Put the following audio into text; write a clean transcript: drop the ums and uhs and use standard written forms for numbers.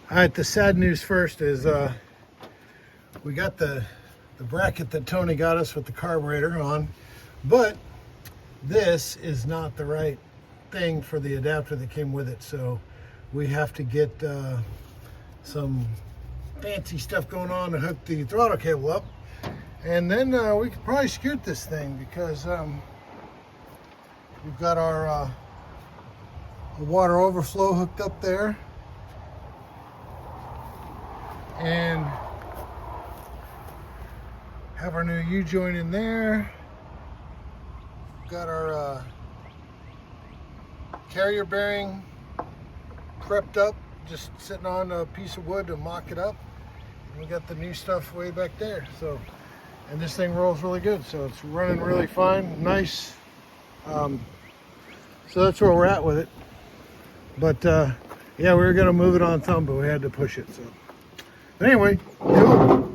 All right, the sad news first is we got the bracket that Tony got us with the carburetor on, but this is not the right thing for the adapter that came with it. So we have to get some fancy stuff going on to hook the throttle cable up. And then we could probably skirt this thing because we've got our water overflow hooked up there. And have our new U-joint in there. Got our carrier bearing prepped up, just sitting on a piece of wood to mock it up. And we got the new stuff way back there. So, and this thing rolls really good. So it's running really fine, nice. So that's where we're at with it. But yeah, we were gonna move it on thumb, but we had to push it. So, but anyway, cool.